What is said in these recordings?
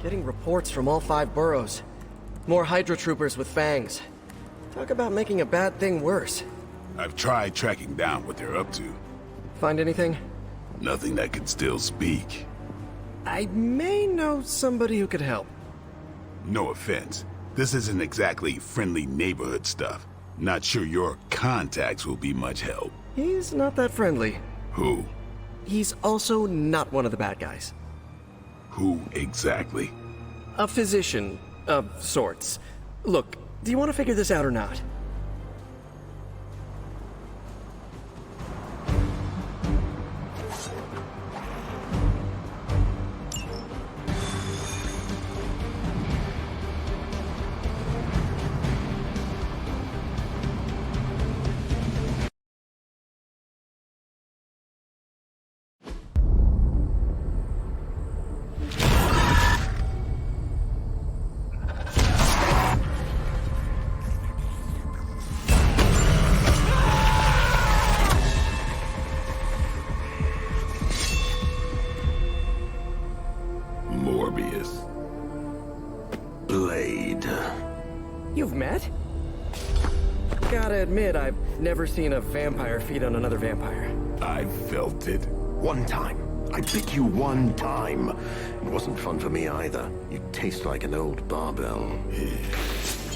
Getting reports from all 5 boroughs. More Hydra troopers with fangs. Talk about making a bad thing worse. I've tried tracking down what they're up to. Find anything? Nothing that can still speak. I may know somebody who could help. No offense. This isn't exactly friendly neighborhood stuff. Not sure your contacts will be much help. He's not that friendly. Who? He's also not one of the bad guys. Who exactly? A physician of sorts. Look, do you want to figure this out or not? Morbius. Blade. You've met? Gotta admit, I've never seen a vampire feed on another vampire. I felt it. One time. I bit you one time. It wasn't fun for me either. You taste like an old barbell.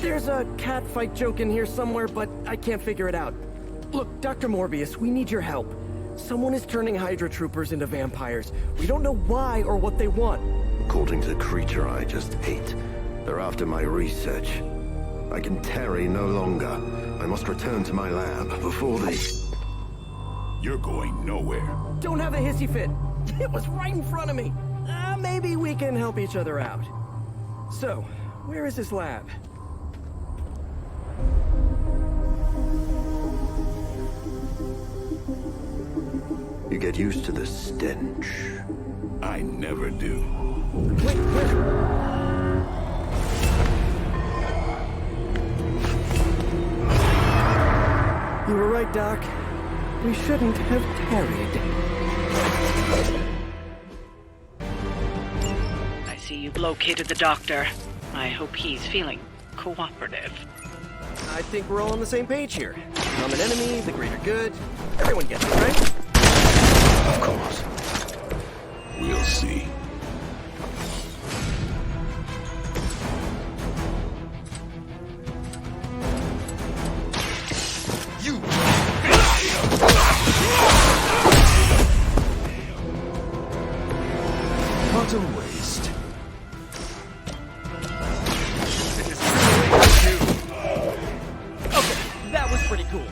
There's a cat fight joke in here somewhere, but I can't figure it out. Look, Dr. Morbius, we need your help. Someone is turning Hydra troopers into vampires. We don't know why or what they want. According to the creature I just ate, they're after my research. I can tarry no longer. I must return to my lab before they... You're going nowhere. Don't have a hissy fit. It was right in front of me. Maybe we can help each other out. So, where is this lab? You get used to the stench. I never do. Wait. You were right, Doc. We shouldn't have tarried. I see you've located the doctor. I hope he's feeling cooperative. I think we're all on the same page here. Common enemy, the greater good. Everyone gets it, right? Of course. We'll see. You! What a waste. Okay, that was pretty cool.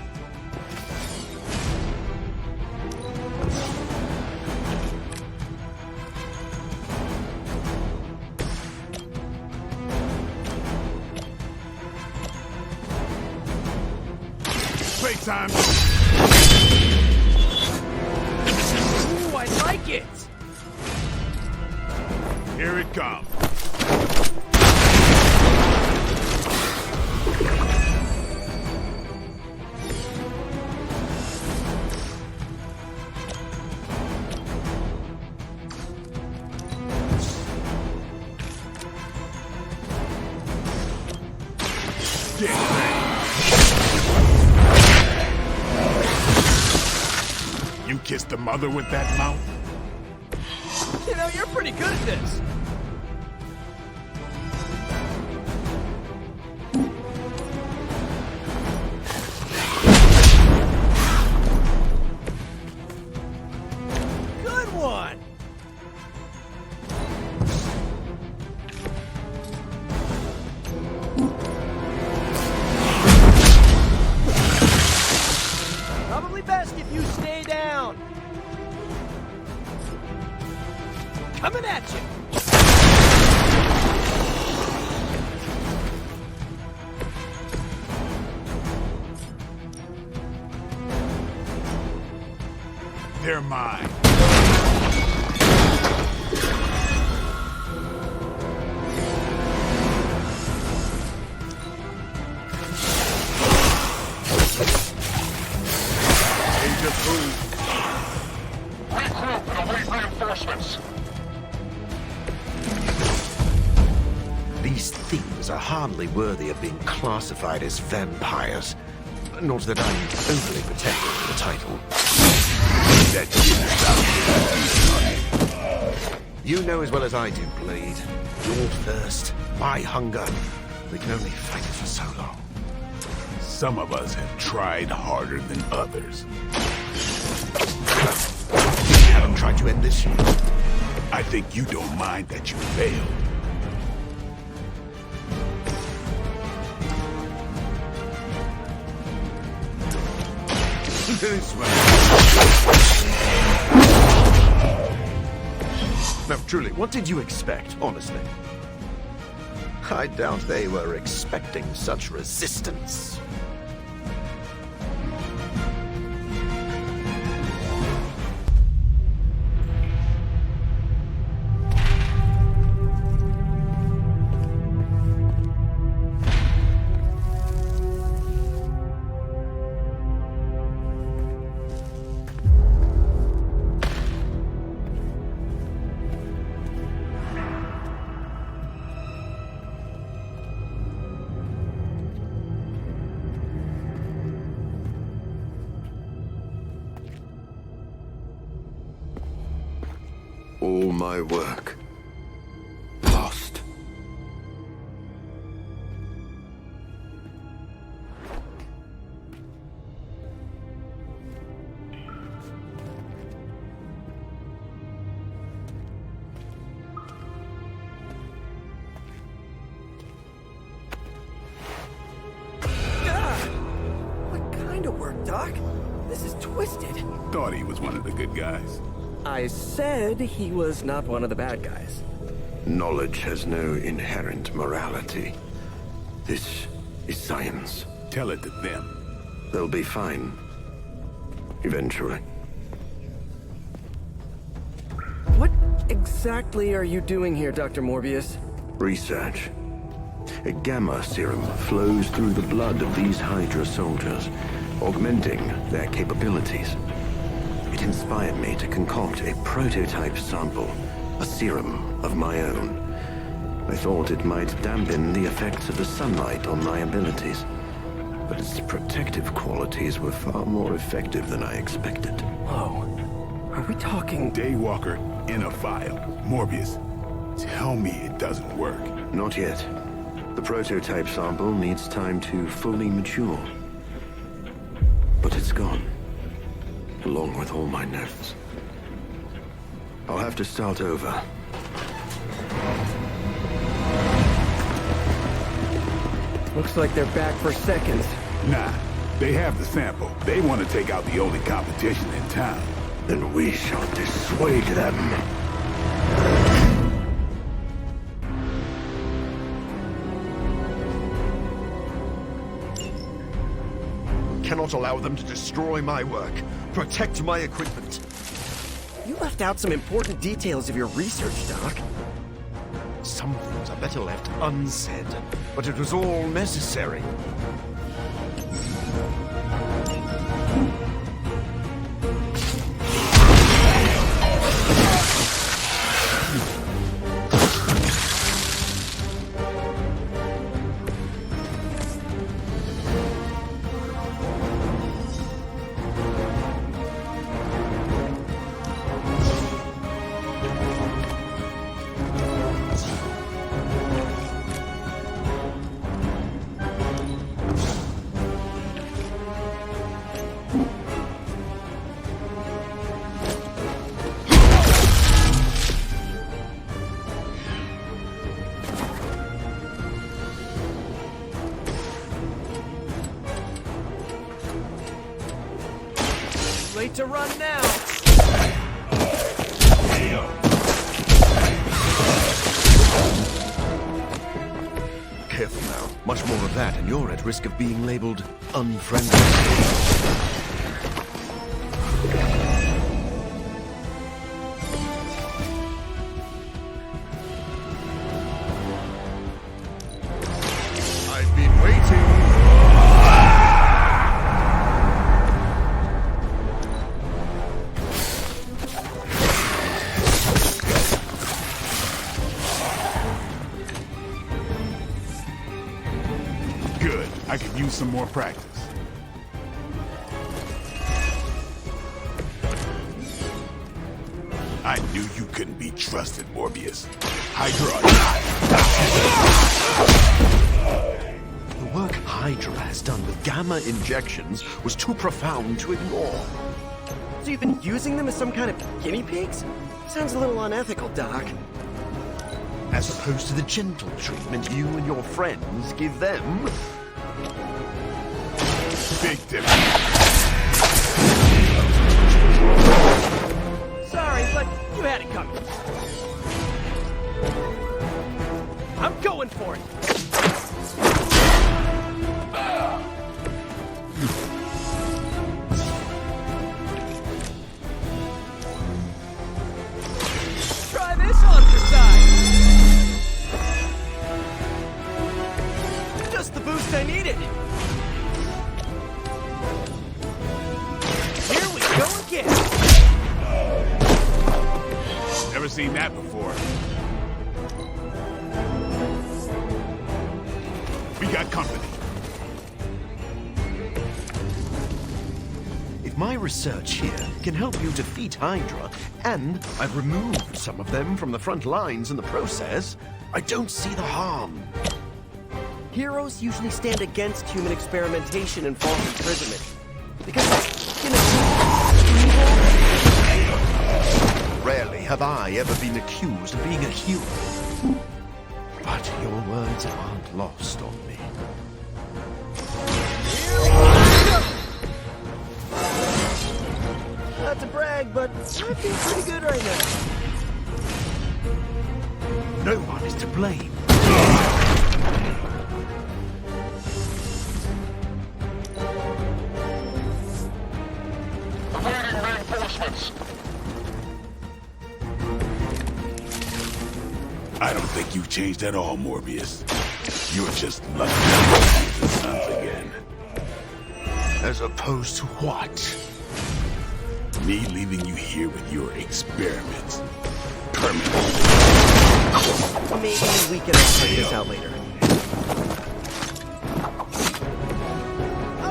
Playtime! Ooh, I like it! Here it comes. You kissed the mother with that mouth? You know, you're pretty good at this. Good one! Probably best if you stay down. Coming at you! They're mine. Danger approved. Regroup and await reinforcements. These things are hardly worthy of being classified as vampires. Not that I'm overly protective of the title. That kid is out. You know as well as I do, Blade. Your thirst, my hunger. We can only fight it for so long. Some of us have tried harder than others. You haven't tried to end this yet. I think you don't mind that you failed. This way. No, truly, what did you expect, honestly? I doubt they were expecting such resistance. All my work lost. What kind of work, Doc? This is twisted. Thought he was one of the good guys. I said he was not one of the bad guys. Knowledge has no inherent morality. This is science. Tell it to them. They'll be fine. Eventually. What exactly are you doing here, Dr. Morbius? Research. A gamma serum flows through the blood of these Hydra soldiers, augmenting their capabilities. It inspired me to concoct a prototype sample, a serum of my own. I thought it might dampen the effects of the sunlight on my abilities, but its protective qualities were far more effective than I expected. Whoa. Are we talking... Daywalker in a file. Morbius, tell me it doesn't work. Not yet. The prototype sample needs time to fully mature. But it's gone. Along with all my notes. I'll have to start over. Looks like they're back for seconds. Nah, they have the sample. They want to take out the only competition in town. Then we shall dissuade them. Cannot allow them to destroy my work. Protect my equipment. You left out some important details of your research, Doc. Some things are better left unsaid, but it was all necessary. Late to run now. Careful now. Much more of that, and you're at risk of being labeled unfriendly. I've been waiting. some more practice. I knew you couldn't be trusted, Morbius. Hydra. The work Hydra has done with gamma injections was too profound to ignore. So you've been using them as some kind of guinea pigs? Sounds a little unethical, Doc. As opposed to the gentle treatment you and your friends give them. Big difference. Sorry, but you had it coming. I'm going for it. Try this on for size. Just the boost I needed. Here we go again. Never seen that before. We got company. If my research here can help you defeat Hydra, and I've removed some of them from the front lines in the process, I don't see the harm. Heroes usually stand against human experimentation and false imprisonment. Because, you know, Rarely have I ever been accused of being a hero. But your words aren't lost on me. not to brag, but I feel pretty good right now. No one is to blame. Awaiting reinforcements. I don't think you've changed at all, Morbius. You're just lucky to see the suns again. As opposed to what? Me leaving you here with your experiments. Permanently. Maybe we can figure this out later.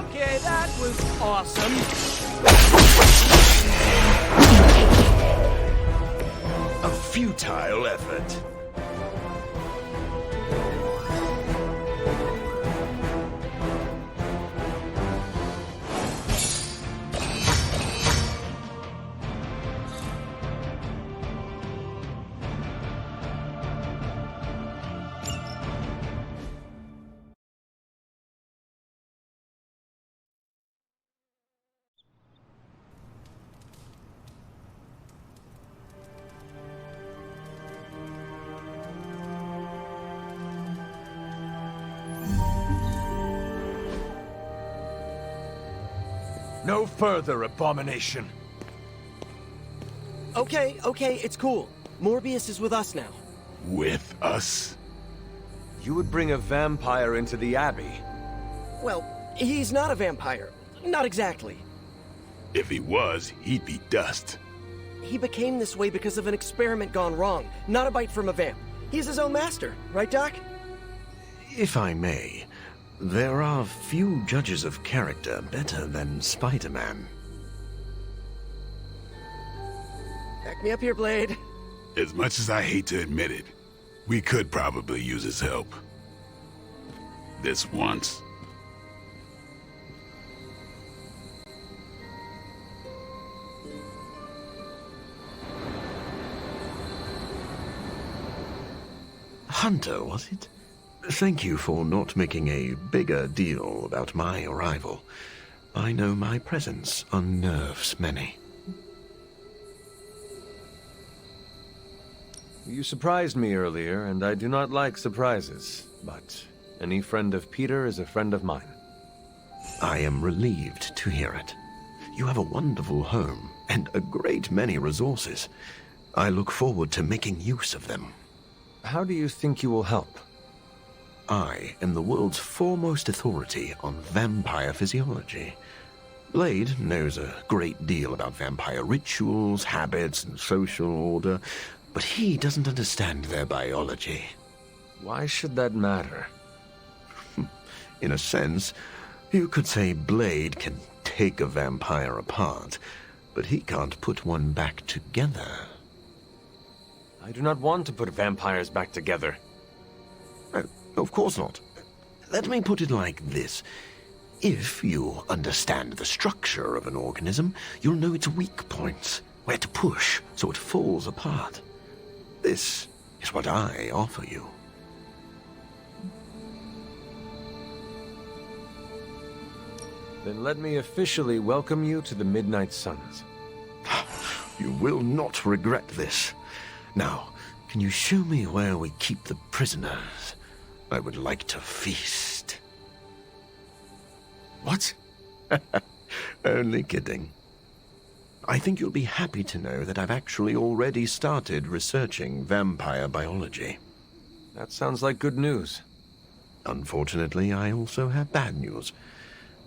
Okay, that was awesome. A futile effort. No further abomination. Okay, it's cool. Morbius is with us now. With us? You would bring a vampire into the Abbey. Well, he's not a vampire. Not exactly. If he was, he'd be dust. He became this way because of an experiment gone wrong, not a bite from a vamp. He's his own master, right, Doc? If I may, there are few judges of character better than Spider-Man. Back me up here, Blade. As much as I hate to admit it, we could probably use his help. This once. Hunter, was it? Thank you for not making a bigger deal about my arrival. I know my presence unnerves many. You surprised me earlier, and I do not like surprises. But any friend of Peter is a friend of mine. I am relieved to hear it. You have a wonderful home and a great many resources. I look forward to making use of them. How do you think you will help? I am the world's foremost authority on vampire physiology. Blade knows a great deal about vampire rituals, habits, and social order, but he doesn't understand their biology. Why should that matter? In a sense, You could say Blade can take a vampire apart, but he can't put one back together. I do not want to put vampires back together. Of course not. Let me put it like this. If you understand the structure of an organism, you'll know its weak points, where to push so it falls apart. This is what I offer you. Then let me officially welcome you to the Midnight Suns. You will not regret this. Now, can you show me where we keep the prisoners? I would like to feast. What? Only kidding. I think you'll be happy to know that I've actually already started researching vampire biology. That sounds like good news. Unfortunately, I also have bad news.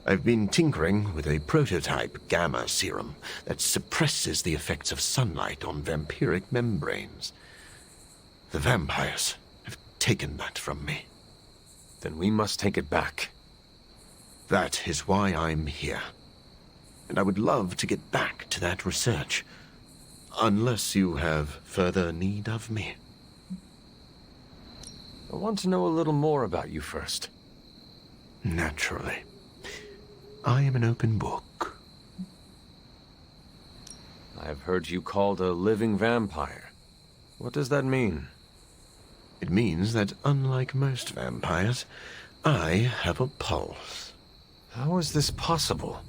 I've been tinkering with a prototype gamma serum that suppresses the effects of sunlight on vampiric membranes. The vampires have taken that from me. Then we must take it back. That is why I'm here. And I would love to get back to that research. Unless you have further need of me. I want to know a little more about you first. Naturally. I am an open book. I have heard you called a living vampire. What does that mean? It means that unlike most vampires, I have a pulse. How is this possible?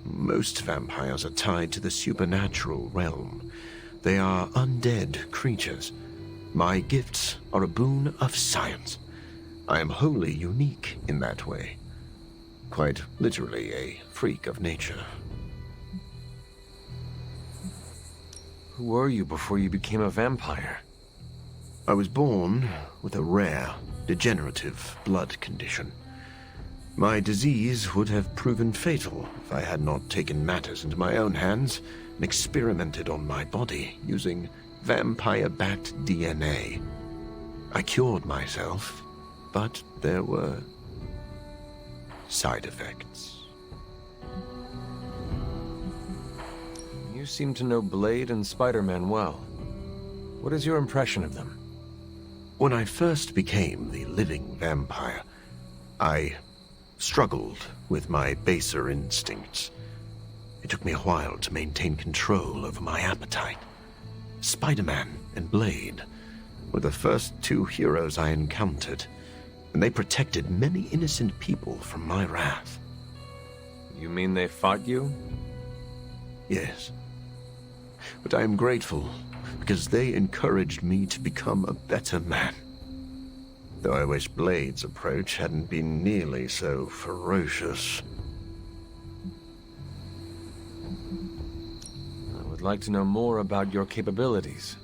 Most vampires are tied to the supernatural realm. They are undead creatures. My gifts are a boon of science. I am wholly unique in that way. Quite literally a freak of nature. Who were you before you became a vampire? I was born with a rare, degenerative blood condition. My disease would have proven fatal if I had not taken matters into my own hands and experimented on my body using vampire bat DNA. I cured myself, but there were side effects. You seem to know Blade and Spider-Man well. What is your impression of them? When I first became the living vampire, I struggled with my baser instincts. It took me a while to maintain control over my appetite. Spider-Man and Blade were the first two heroes I encountered, and they protected many innocent people from my wrath. You mean they fought you? Yes. But I am grateful because they encouraged me to become a better man. Though I wish Blade's approach hadn't been nearly so ferocious. I would like to know more about your capabilities.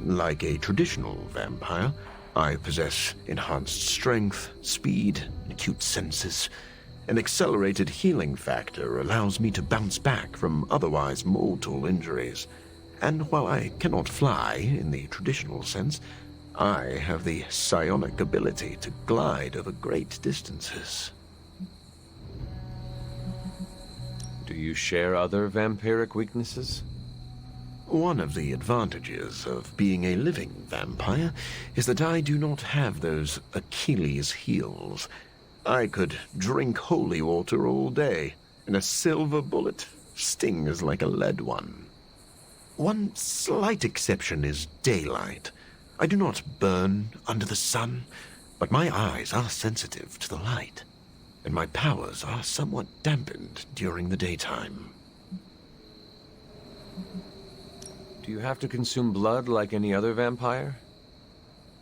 Like a traditional vampire, I possess enhanced strength, speed, acute senses. An accelerated healing factor allows me to bounce back from otherwise mortal injuries. And while I cannot fly in the traditional sense, I have the psionic ability to glide over great distances. Do you share other vampiric weaknesses? One of the advantages of being a living vampire is that I do not have those Achilles heels. I could drink holy water all day, and a silver bullet stings like a lead one. One slight exception is daylight. I do not burn under the sun, but my eyes are sensitive to the light, and my powers are somewhat dampened during the daytime. Do you have to consume blood like any other vampire?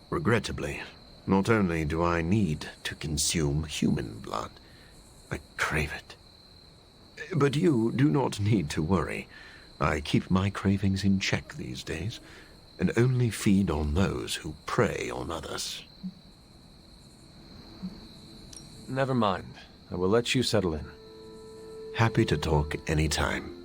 Regrettably, not only do I need to consume human blood, I crave it. But you do not need to worry. I keep my cravings in check these days, and only feed on those who prey on others. Never mind. I will let you settle in. Happy to talk anytime.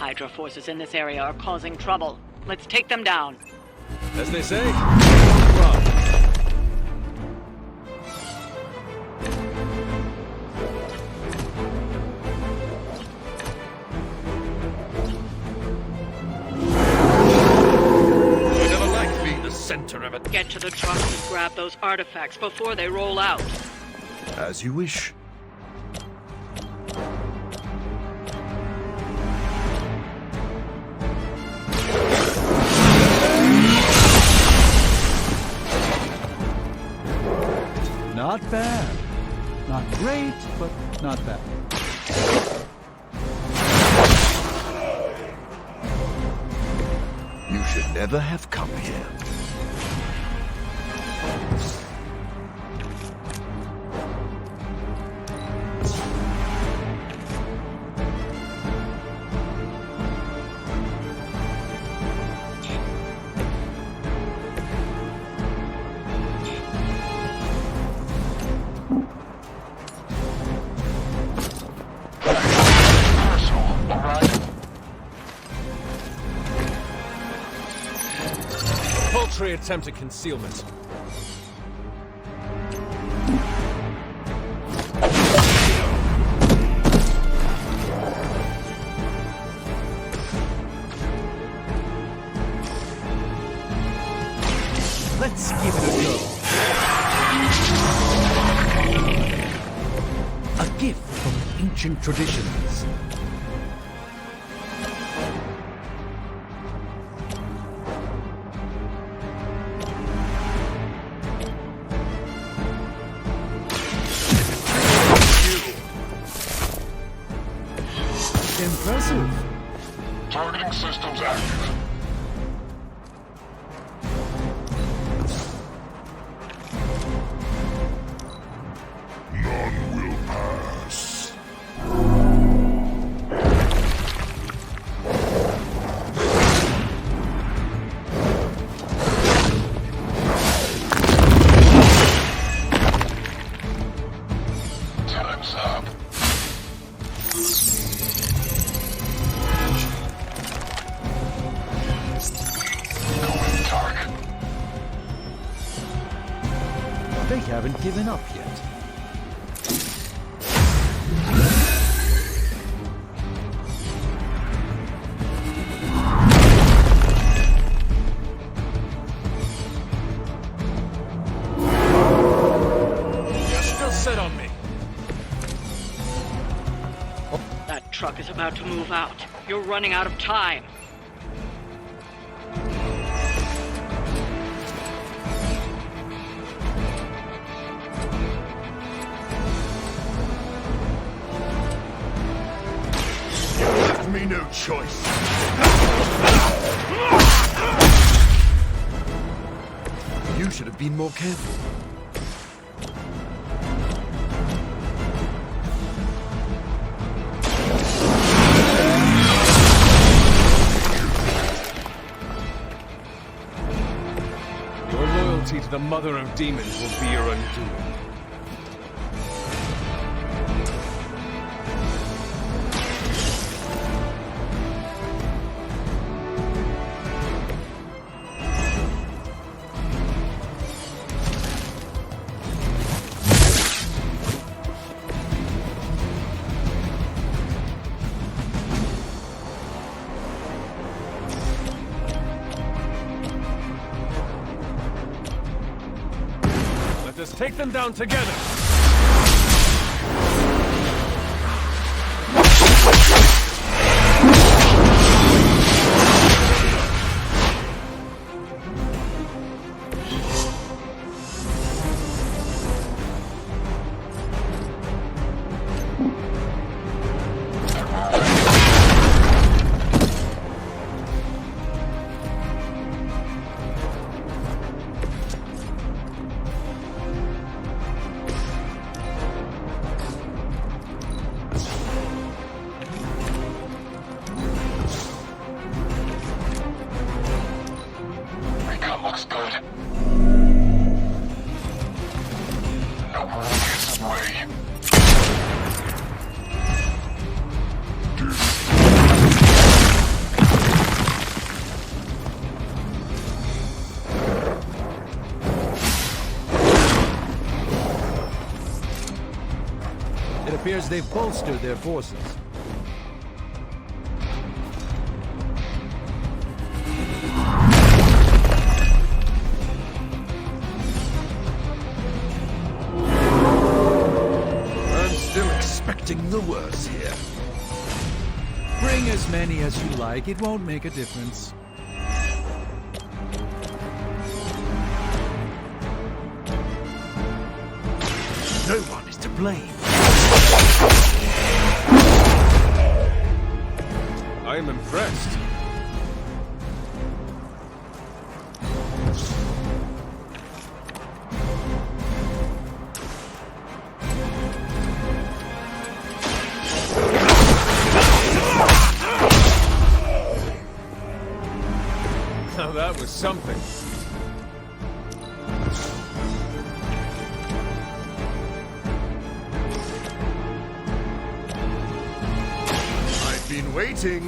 Hydra forces in this area are causing trouble. Let's take them down. As they say, wrong. I never liked being the center of it. Get to the truck and grab those artifacts before they roll out. As you wish. Not bad. Not great, but not bad. You should never have come here. Paltry attempt at concealment. Let's give it a go. A gift from ancient traditions. Impressive. Targeting systems active. None will pass. Time's up. Going dark. They haven't given up yet. You're still set on me. That truck is about to move out. You're running out of time. Left me no choice. You should have been more careful. Your loyalty to the Mother of Demons will be your undoing. Let us take them down together. Recon looks good. No one gets away. It appears they've bolstered their forces. I'm still expecting the worst here. Bring as many as you like. It won't make a difference. No one is to blame. I am impressed. Now that was something. I've been waiting.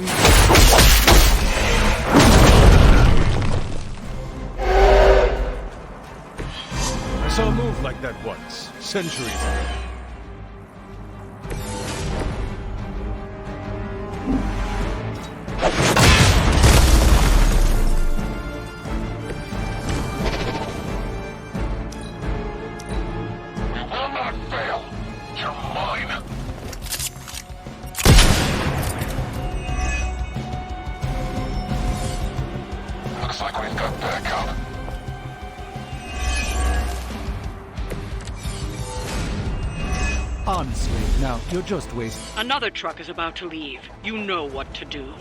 I saw a move like that once, centuries ago. We will not fail. You're mine. Looks like we've got backup. Honestly, now, you're just wasting. Another truck is about to leave. You know what to do.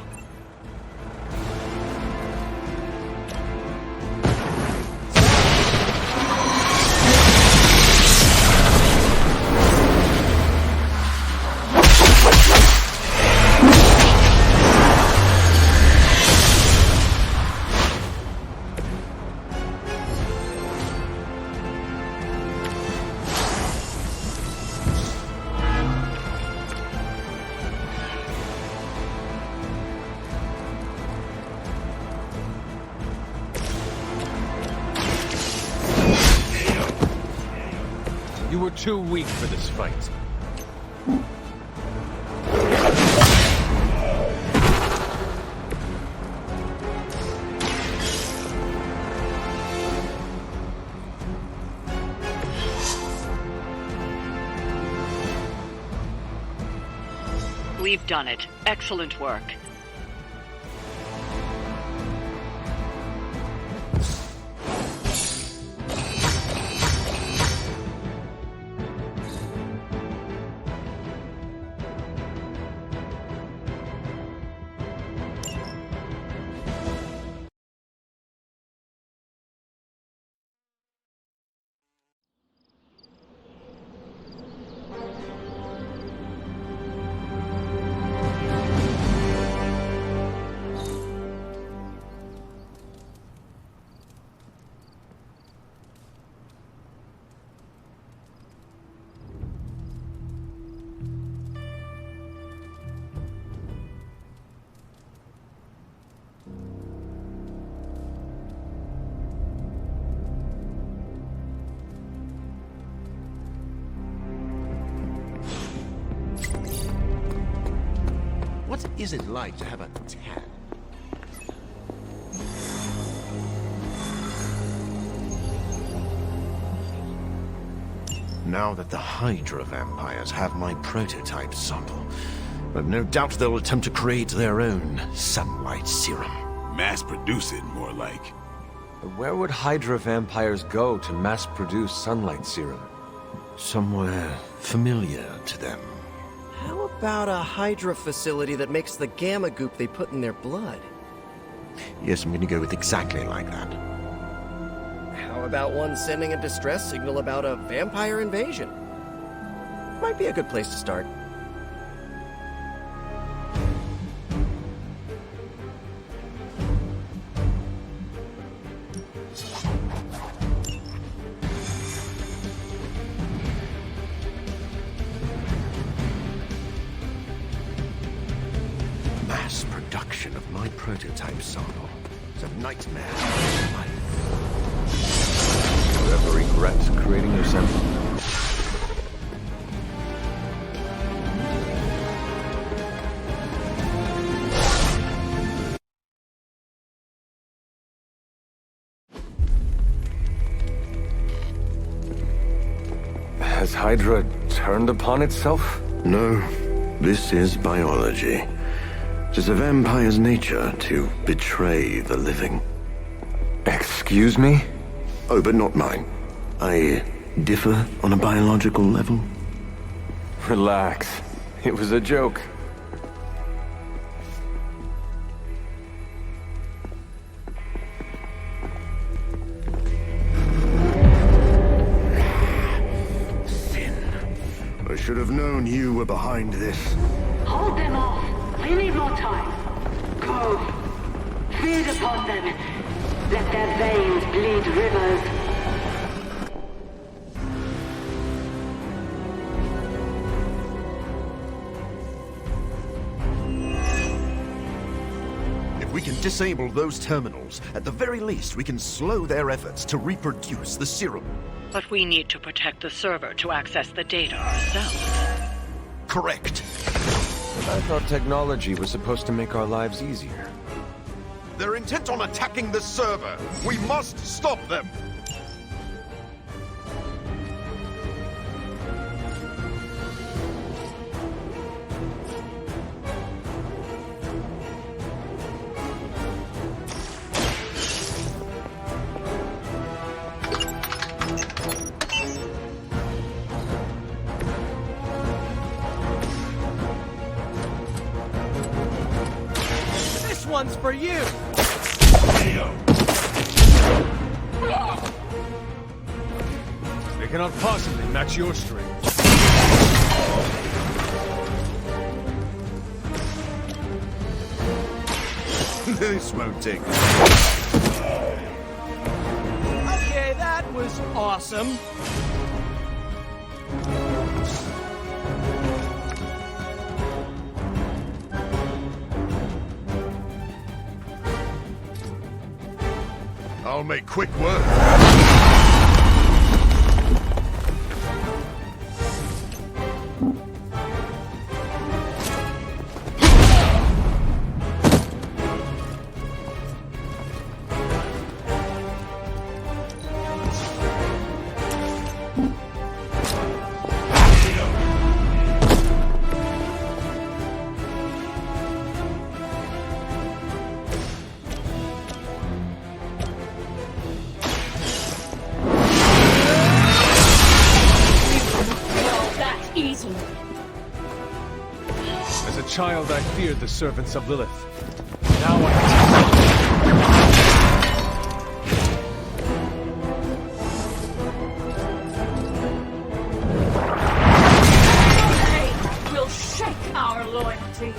You were too weak for this fight. We've done it. Excellent work. What is it like to have a tan? Now that the Hydra vampires have my prototype sample, I've no doubt they'll attempt to create their own sunlight serum. Mass produce it, more like. Where would Hydra vampires go to mass-produce sunlight serum? Somewhere familiar to them. How about a Hydra facility that makes the gamma goop they put in their blood? Yes, I'm going to go with exactly like that. How about one sending a distress signal about a vampire invasion? Might be a good place to start. Mass production of my prototype sample. It's a nightmare. Do you ever regret creating your sample? Has Hydra turned upon itself? No, this is biology. It is a vampire's nature to betray the living. Excuse me? Oh, but not mine. I differ on a biological level. Relax. It was a joke. I should have known you were behind this. Hold them off. We need more time. Go. Feed upon them. Let their veins bleed rivers. If we can disable those terminals, at the very least we can slow their efforts to reproduce the serum. But we need to protect the server to access the data ourselves. Correct. I thought technology was supposed to make our lives easier. They're intent on attacking the server. We must stop them. This one's for you! They cannot possibly match your strength. This won't take. Okay, that was awesome. I'll make quick work. As a child, I feared the servants of Lilith. Now I... We'll shake our loyalty.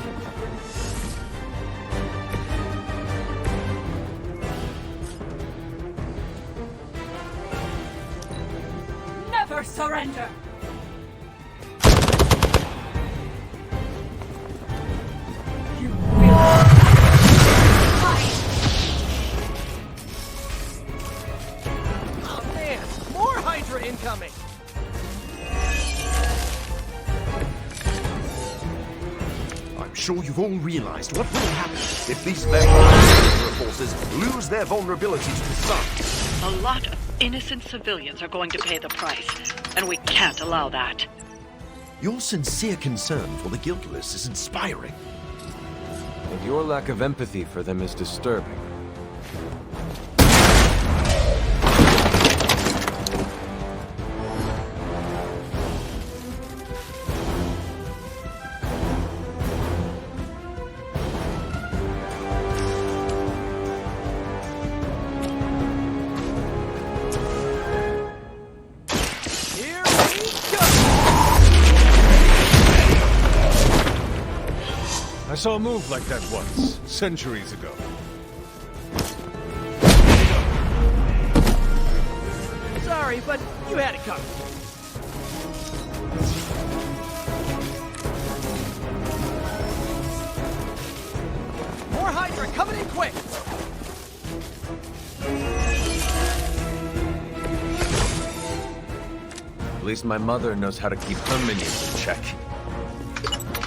Never surrender. You will fight. Oh man, more Hydra incoming! I'm sure you've all realized what will happen if these vampire forces lose their vulnerability to the sun. A lot of innocent civilians are going to pay the price, and we can't allow that. Your sincere concern for the guiltless is inspiring. And your lack of empathy for them is disturbing. Here we go! I saw a move like that once, centuries ago. Sorry, but you had it coming. More Hydra coming in quick! At least my mother knows how to keep her minions in check.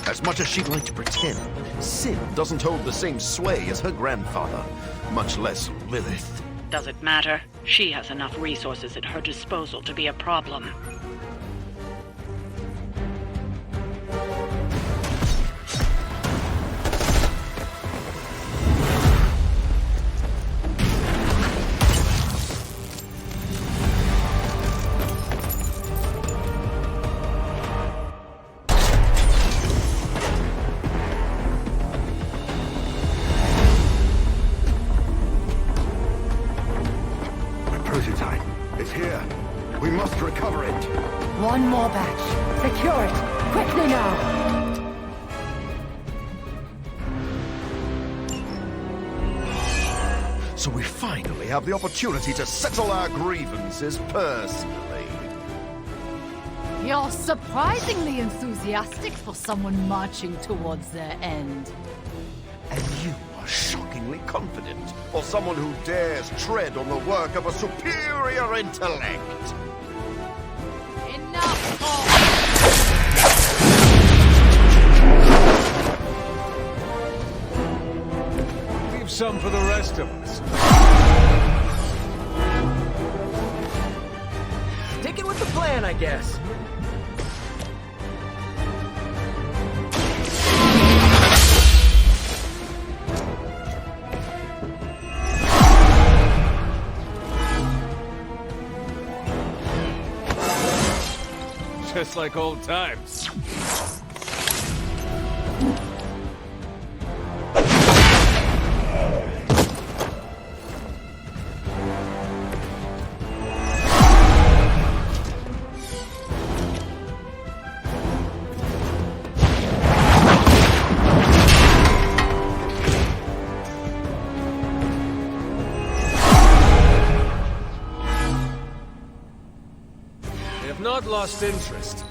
As much as she'd like to pretend, Sin doesn't hold the same sway as her grandfather, much less Lilith. Does it matter? She has enough resources at her disposal to be a problem. it. One more batch. Secure it. Quickly now. So we finally have the opportunity to settle our grievances personally. You're surprisingly enthusiastic for someone marching towards their end. And you are shockingly confident for someone who dares tread on the work of a superior intellect. Enough of... Leave some for the rest of us. Sticking with the plan, I guess. Just like old times. They have not lost interest.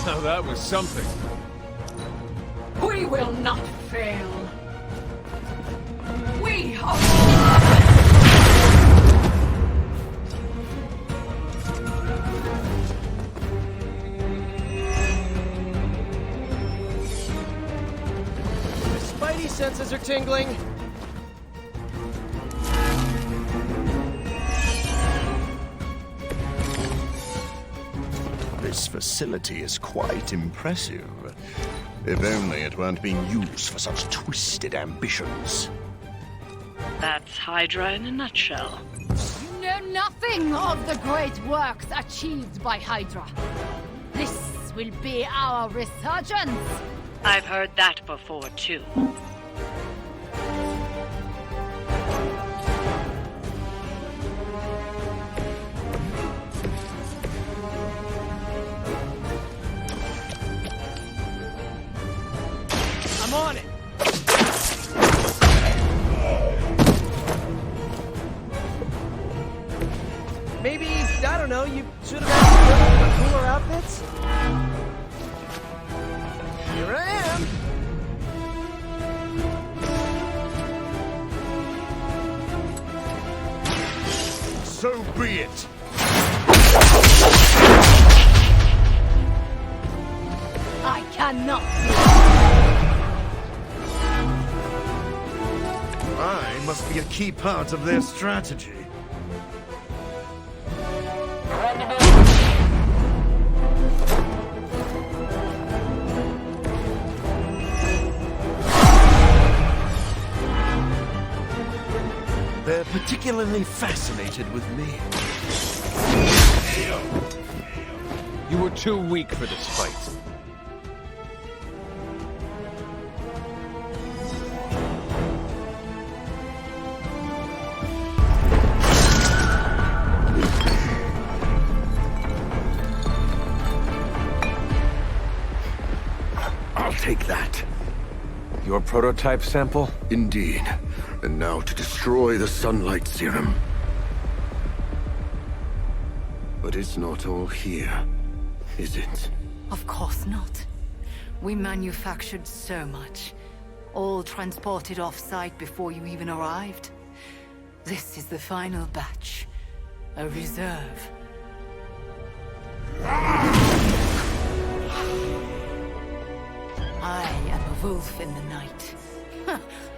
Now that was something. We will not fail. We are... Spidey senses are tingling. This facility is quite impressive. If only it weren't being used for such twisted ambitions. That's Hydra in a nutshell. You know nothing of the great works achieved by Hydra. This will be our resurgence. I've heard that before, too. I'm on it. Maybe, I don't know, you should have asked for cooler outfits? Here I am. So be it. I cannot. I must be a key part of their strategy. They're particularly fascinated with me. You were too weak for this fight. I'll take that. Your prototype sample? Indeed. And now to destroy the sunlight serum. But it's not all here, is it? Of course not. We manufactured so much. All transported off-site before you even arrived. This is the final batch. A reserve. I am a wolf in the night.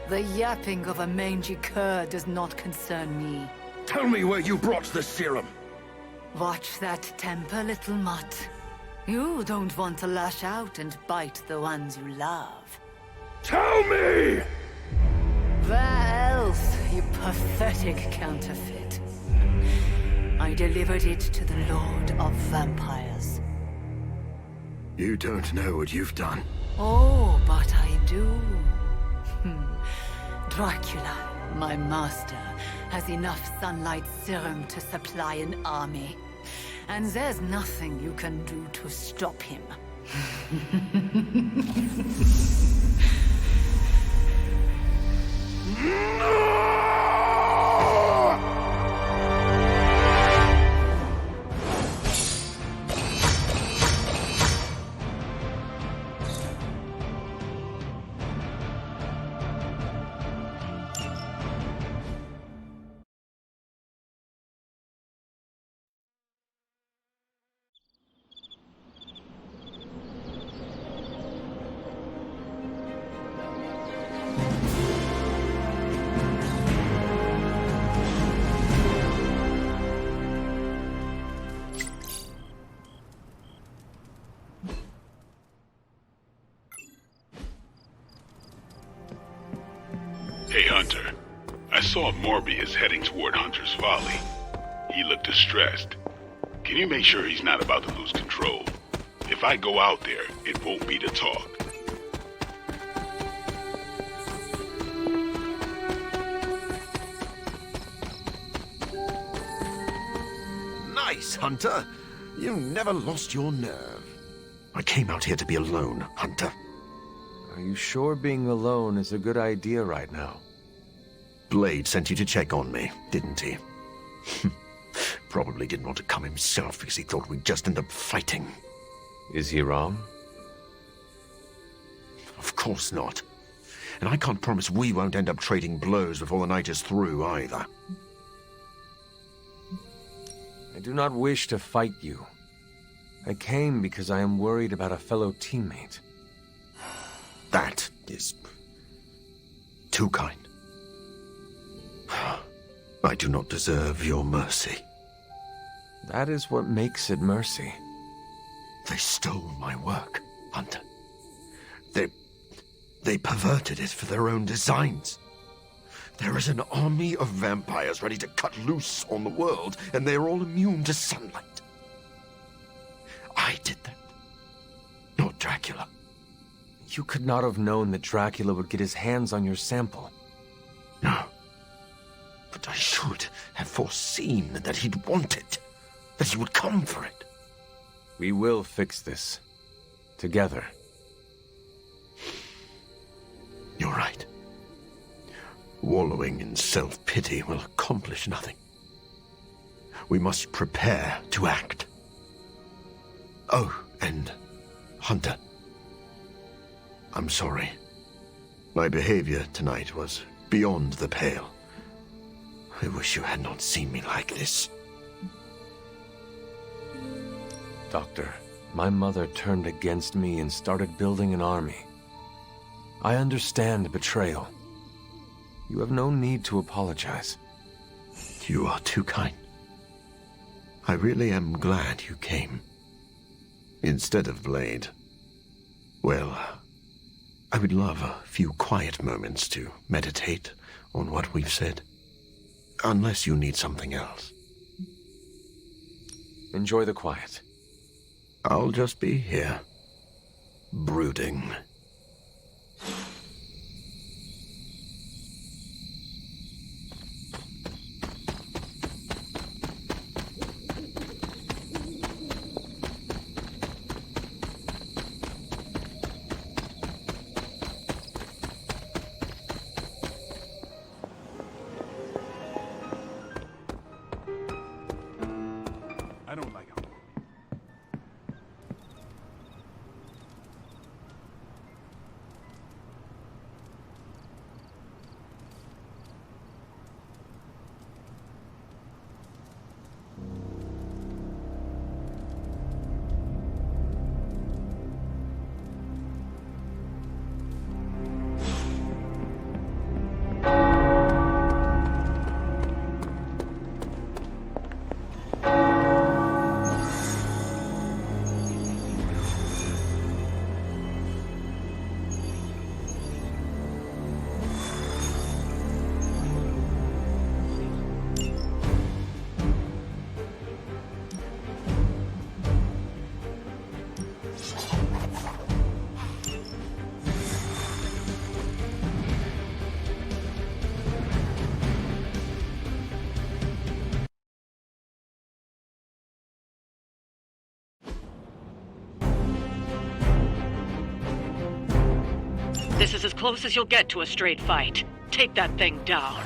The yapping of a mangy cur does not concern me. Tell me where you brought the serum. Watch that temper, little mutt. You don't want to lash out and bite the ones you love. Tell me! Where else, you pathetic counterfeit? I delivered it to the Lord of Vampires. You don't know what you've done. Oh, but I do. Dracula, my master, has enough sunlight serum to supply an army. And there's nothing you can do to stop him. Hey, Hunter. I saw Morbius heading toward Hunter's Folly. He looked distressed. Can you make sure he's not about to lose control? If I go out there, it won't be to talk. Nice, Hunter. You never lost your nerve. I came out here to be alone, Hunter. Are you sure being alone is a good idea right now? Blade sent you to check on me, didn't he? Probably didn't want to come himself because he thought we'd just end up fighting. Is he wrong? Of course not. And I can't promise we won't end up trading blows before the night is through, either. I do not wish to fight you. I came because I am worried about a fellow teammate. That is too kind. I do not deserve your mercy. That is what makes it mercy. They stole my work, Hunter. They perverted it for their own designs. There is an army of vampires ready to cut loose on the world, and they are all immune to sunlight. I did that, not Dracula. You could not have known that Dracula would get his hands on your sample. No. But I should have foreseen that he'd want it, that he would come for it. We will fix this. Together. You're right. Wallowing in self-pity will accomplish nothing. We must prepare to act. Oh, and Hunter. I'm sorry. My behavior tonight was beyond the pale. I wish you had not seen me like this. Doctor, my mother turned against me and started building an army. I understand betrayal. You have no need to apologize. You are too kind. I really am glad you came. Instead of Blade. Well, I would love a few quiet moments to meditate on what we've said. Unless you need something else. Enjoy the quiet. I'll just be here, brooding. I don't like him. This is as close as you'll get to a straight fight. Take that thing down.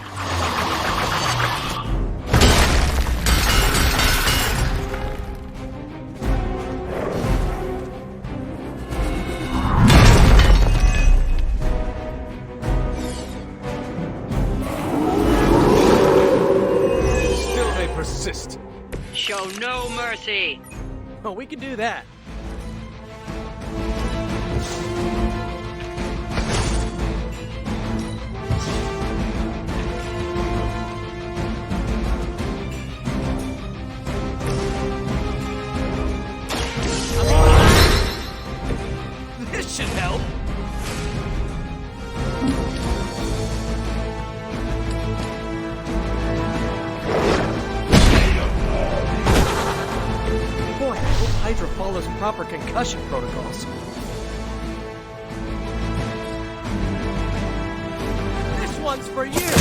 Still they persist. Show no mercy. Oh, we can do that. This should help. Boy, I hope Hydra follows proper concussion protocols. This one's for you!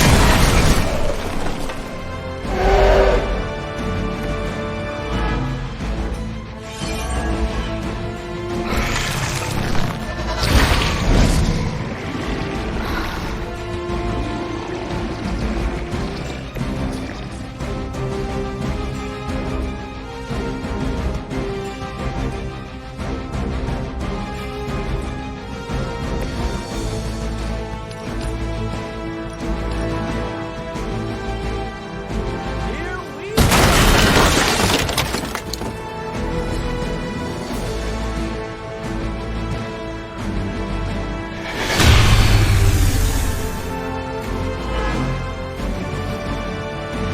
Here we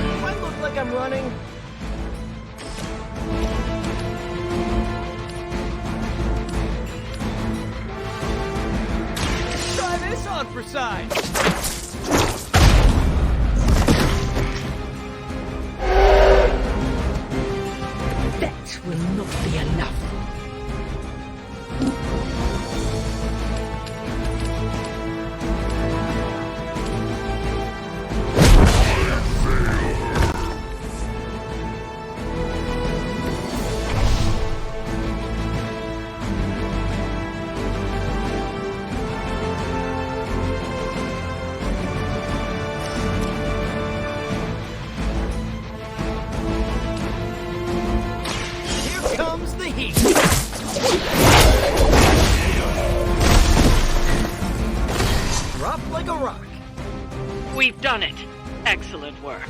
Do I look like I'm running? Try this on for size. That will not be enough. Here comes the heat. Drop like a rock. We've done it. Excellent work.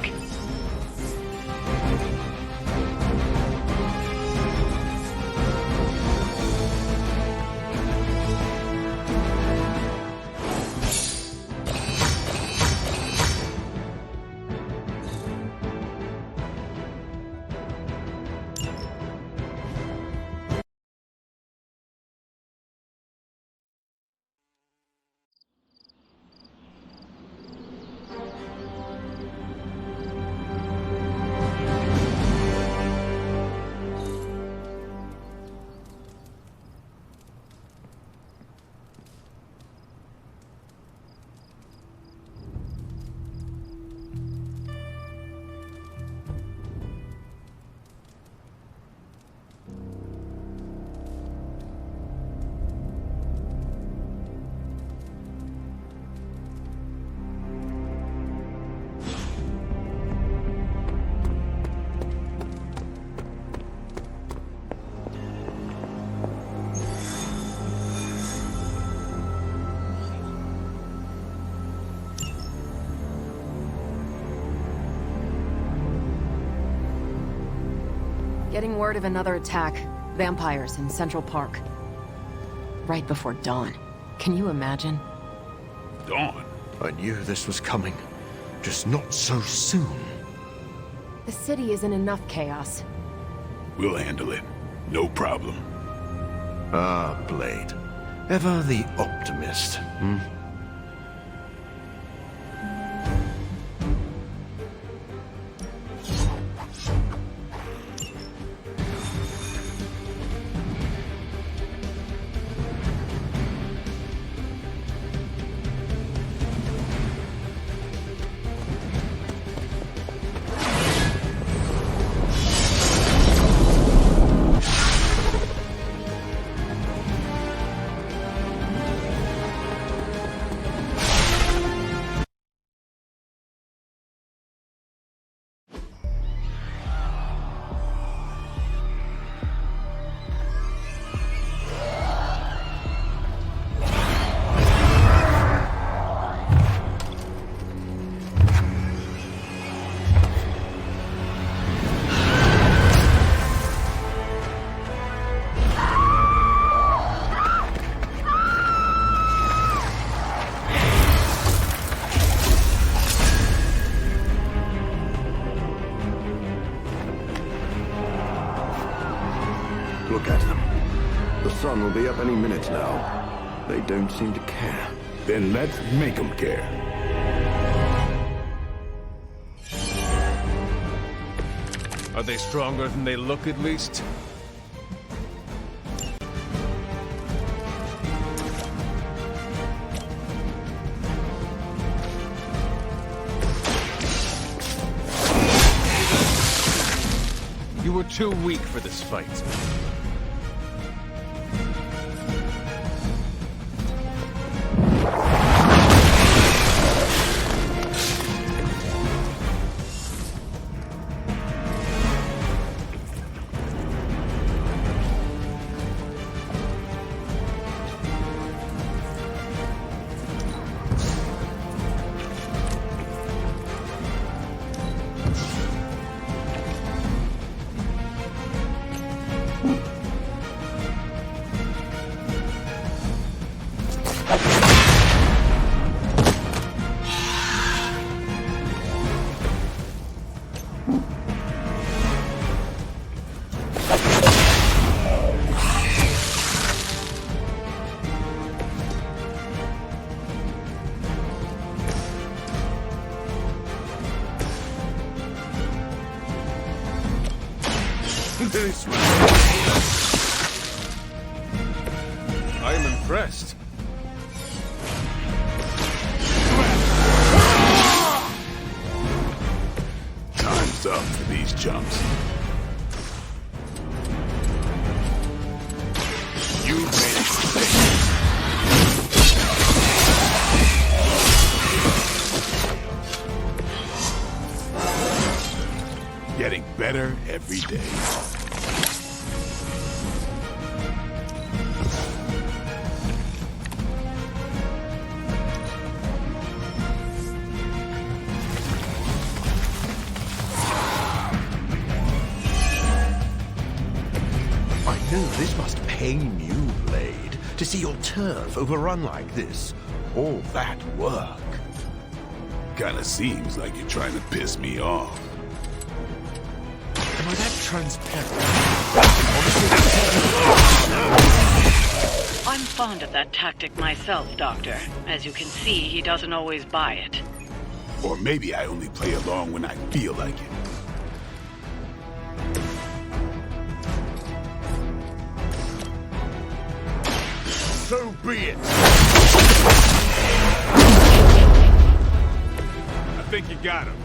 Getting word of another attack. Vampires in Central Park. Right before dawn. Can you imagine? Dawn. I knew this was coming. Just not so soon. The city is in enough chaos. We'll handle it. No problem. Ah, Blade. Ever the optimist, hmm? sun will be up any minute now. They don't seem to care. Then let's make them care. Are they stronger than they look, at least? You were too weak for this fight. Very smart. I am impressed. Time's up for these chumps. You made a mistake. Getting better every day. I know this must pain you, Blade, to see your turf overrun like this. All that work. Kinda seems like you're trying to piss me off. Am I that transparent? I'm fond of that tactic myself, Doctor. As you can see, he doesn't always buy it. Or maybe I only play along when I feel like it. So be it. I think you got him.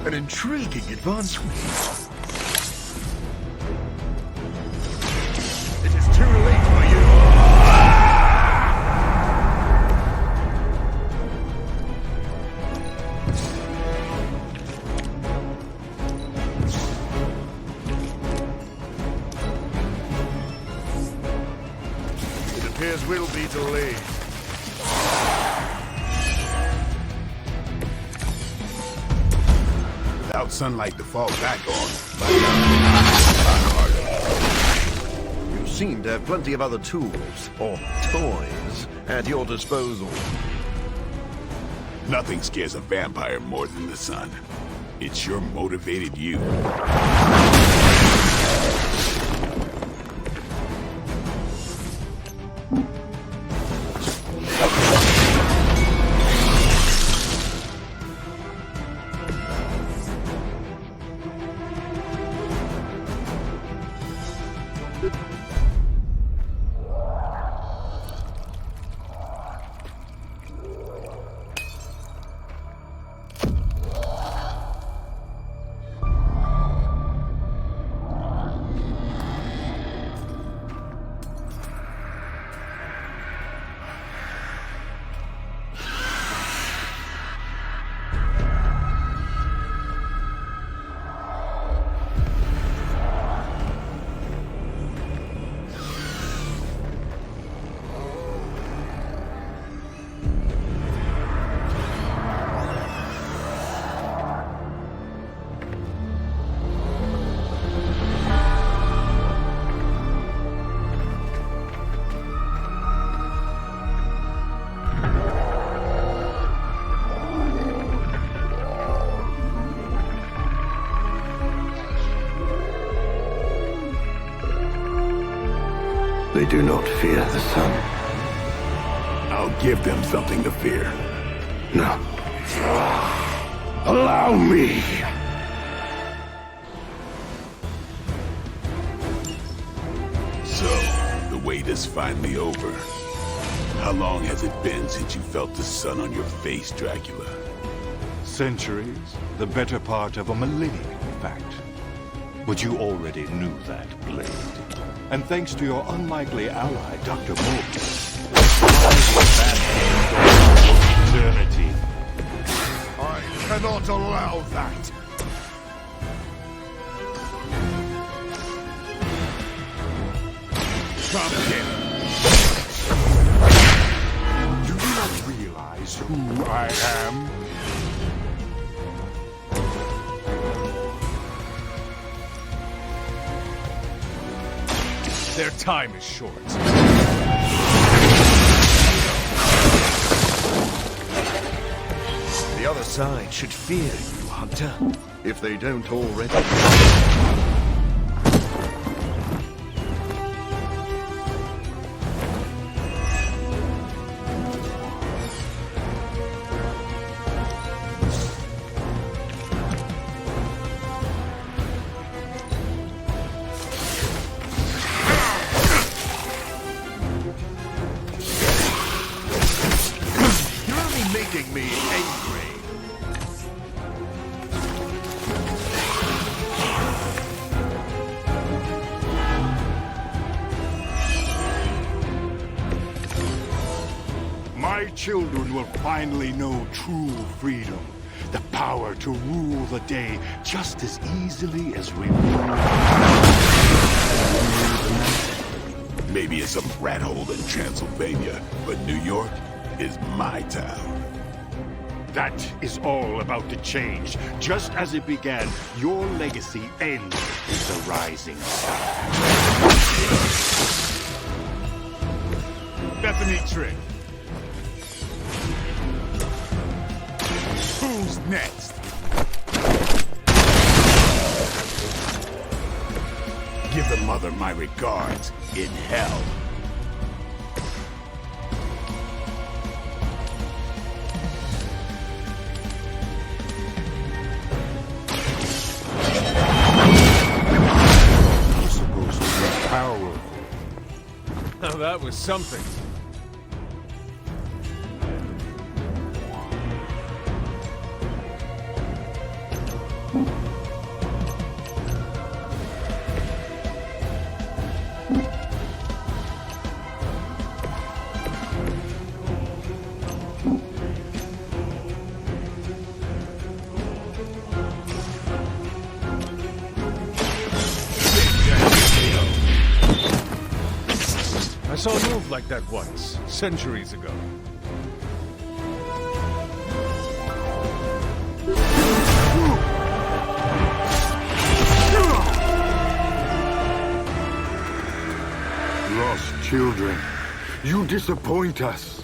An intriguing advancement. It is too late for you. It appears we'll be delayed. Without sunlight to fall back on. You seem to have plenty of other tools, or toys, at your disposal. Nothing scares a vampire more than the sun. It sure motivated you. They do not fear the sun. I'll give them something to fear. No. Allow me! So, the wait is finally over. How long has it been since you felt the sun on your face, Dracula? Centuries, the better part of a millennium, in fact. But you already knew that, Blade. And thanks to your unlikely ally, Dr. Morbius, eternity. I cannot allow that. Come again. Do you not realize who I am? Their time is short. The other side should fear you, Hunter, if they don't already. Making me angry. My children will finally know true freedom. The power to rule the day just as easily as we rule. Maybe it's some rat hole in Transylvania, but New York is my town. That is all about to change. Just as it began, your legacy ends with the rising sun. Bethany Trick. Who's next? Give the mother my regards in hell. Now that was something. I saw a move like that once, centuries ago. Lost children, you disappoint us,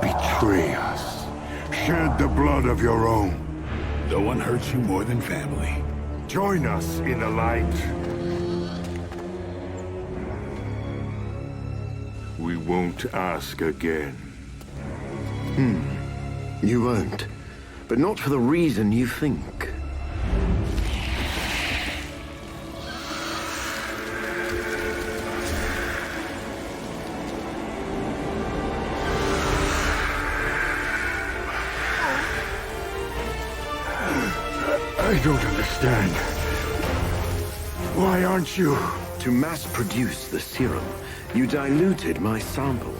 betray us, shed the blood of your own. No one hurts you more than family. Join us in the light. We won't ask again. You won't. But not for the reason you think. I don't understand. Why aren't you? To mass produce the serum, you diluted my sample.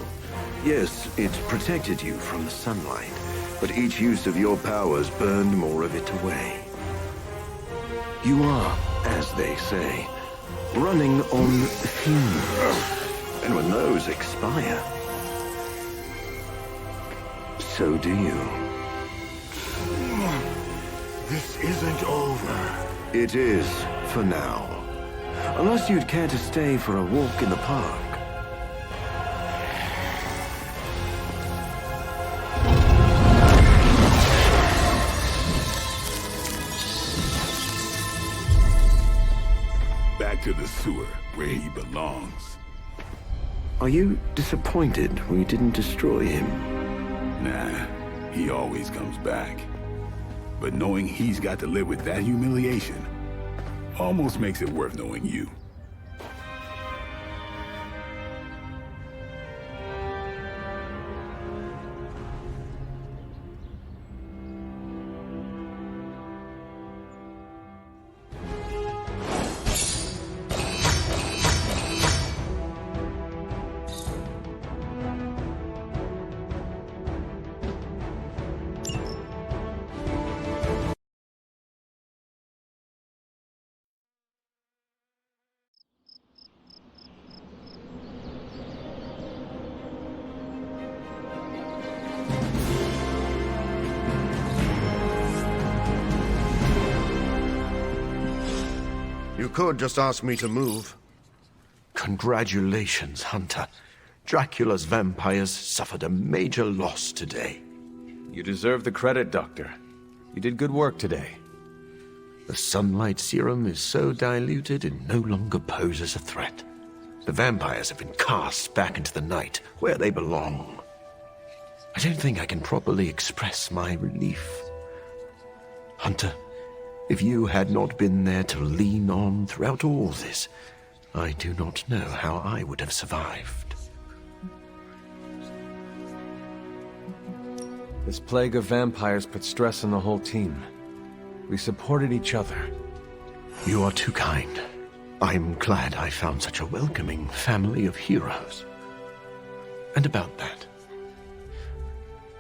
Yes, it protected you from the sunlight, but each use of your powers burned more of it away. You are, as they say, running on fumes. And when those expire, so do you. This isn't over. It is, for now. Unless you'd care to stay for a walk in the park. Back to the sewer, where he belongs. Are you disappointed we didn't destroy him? Nah, he always comes back. But knowing he's got to live with that humiliation almost makes it worth knowing you. You could just ask me to move. Congratulations, Hunter. Dracula's vampires suffered a major loss today. You deserve the credit, Doctor. You did good work today. The sunlight serum is so diluted it no longer poses a threat. The vampires have been cast back into the night, where they belong. I don't think I can properly express my relief. Hunter, if you had not been there to lean on throughout all this, I do not know how I would have survived. This plague of vampires put stress on the whole team. We supported each other. You are too kind. I'm glad I found such a welcoming family of heroes. And about that,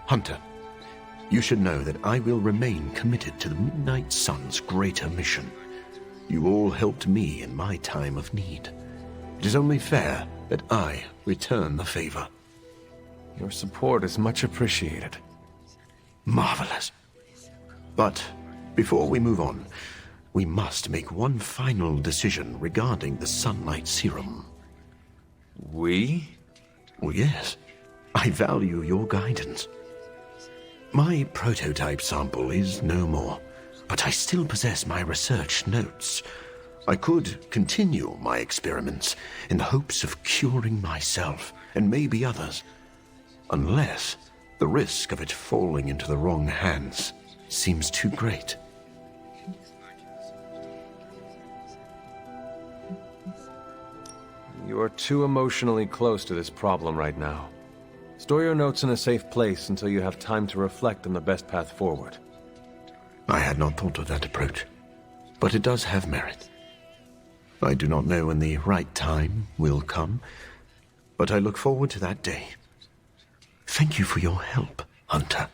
Hunter, you should know that I will remain committed to the Midnight Sun's greater mission. You all helped me in my time of need. It is only fair that I return the favor. Your support is much appreciated. Marvelous. But before we move on, we must make one final decision regarding the Sunlight Serum. We? Well, yes. I value your guidance. My prototype sample is no more, but I still possess my research notes. I could continue my experiments in the hopes of curing myself and maybe others, unless the risk of it falling into the wrong hands seems too great. You are too emotionally close to this problem right now. Store your notes in a safe place until you have time to reflect on the best path forward. I had not thought of that approach, but it does have merit. I do not know when the right time will come, but I look forward to that day. Thank you for your help, Hunter.